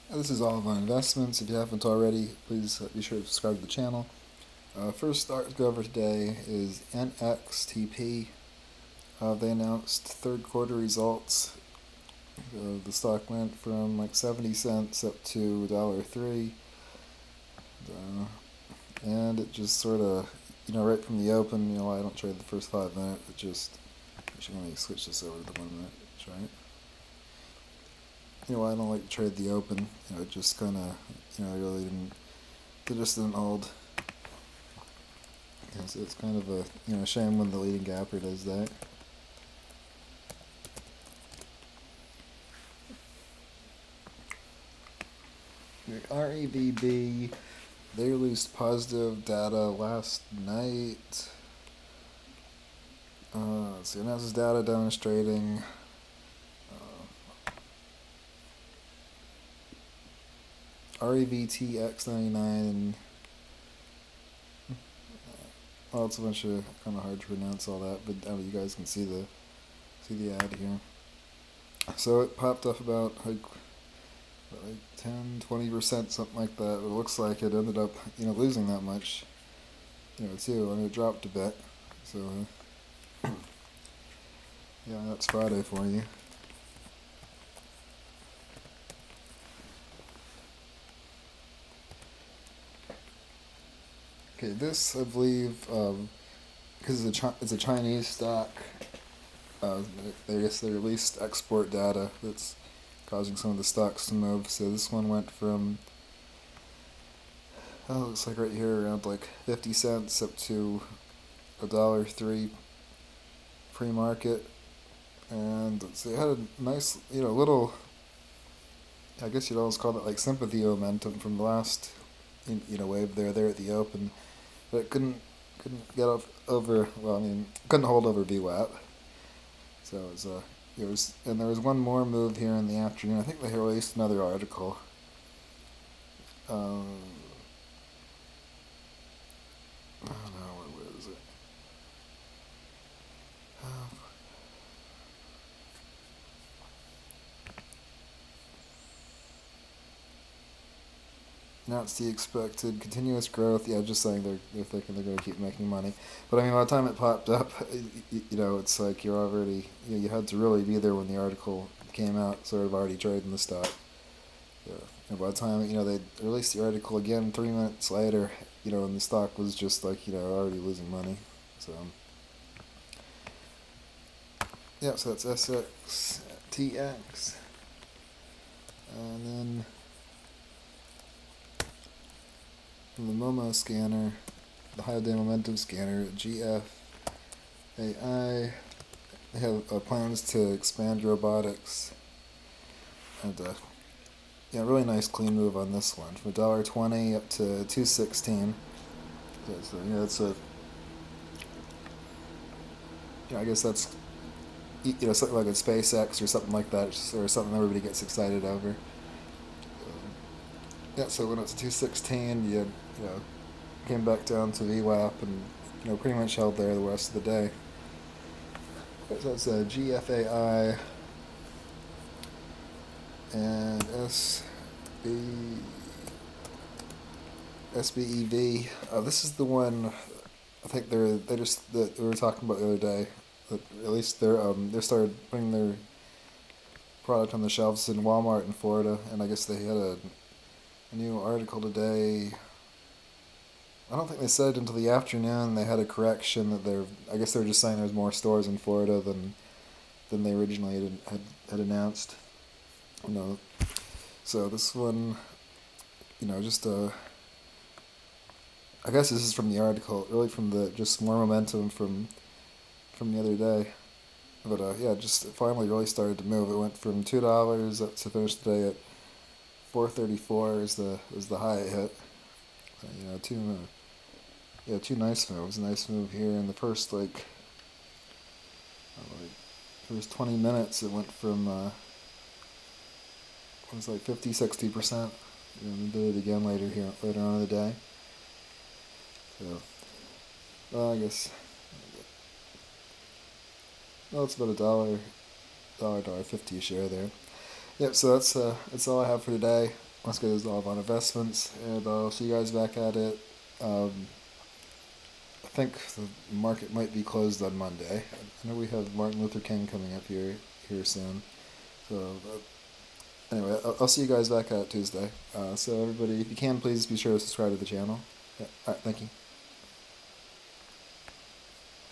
This is All of My Investments. If you haven't already, please be sure to subscribe to the channel. First start to go over today is NXTP. They announced third quarter results. The stock went from like 70 cents up to $1.03. And it just sort of, right from the open, I don't trade the first 5 minutes. Actually, let me switch this over to the 1 minute, right? I don't like to trade the open. It just kind of, really didn't. They just didn't hold. So it's kind of a, shame when the leading gapper does that. REVB, they released positive data last night. So announced this data demonstrating REVTX99 and it's a bunch of kind of hard to pronounce all that, but you guys can see the ad here. So it popped up about like 10-20%, something like that. It looks like it ended up losing that much, too, and it dropped a bit. So yeah, that's Friday for you. Okay, this I believe because it's a Chinese stock. I guess they released export data that's causing some of the stocks to move. So this one went from looks like right here around like 50 cents up to $1.03 pre-market, and so it had a nice little. I guess you'd almost call it like sympathy momentum from the last wave there at the open, but it couldn't get over. Well, couldn't hold over VWAP. So it was, and there was one more move here in the afternoon. I think they released another article. I don't know, where is it? Now it's the expected continuous growth. Yeah, just saying they're thinking they're going to keep making money. But by the time it popped up, it's like you're already, you had to really be there when the article came out, sort of already trading the stock. Yeah. And by the time, they released the article again 3 minutes later, and the stock was just like, already losing money. So, yeah, so that's SXTX. And then from the MOMO scanner, the high day momentum scanner at GFAI, they have plans to expand robotics, and really nice clean move on this one, from $1.20 up to $2.16. Yeah, so it's a, I guess that's something like a SpaceX or something like that, or something everybody gets excited over. Yeah, so when it's 216, you came back down to VWAP and pretty much held there the rest of the day. So that's a GFAI and SBEV. This is the one I think we were talking about the other day. That at least they started putting their product on the shelves in Walmart in Florida, and I guess they had a new article today. I don't think they said it until the afternoon. They had a correction that I guess they were just saying there's more stores in Florida than they originally had announced. So this one, just I guess this is from the article, really from the just more momentum from the other day. But yeah, just it finally really started to move. It went from $2 up to finish the day at $4.34 is the high it hit. So, two nice moves. A nice move here in the first first 20 minutes. It went from it was like 50-60%. And did it again later on in the day. So, well, I guess. Well, it's about $1.50 a share there. Yep. So that's all I have for today. let's get resolved on investments, and I'll see you guys back at it. I think the market might be closed on Monday. I know we have Martin Luther King coming up here soon. So anyway, I'll see you guys back at Tuesday. So everybody, if you can, please be sure to subscribe to the channel. Yeah, all right, thank you.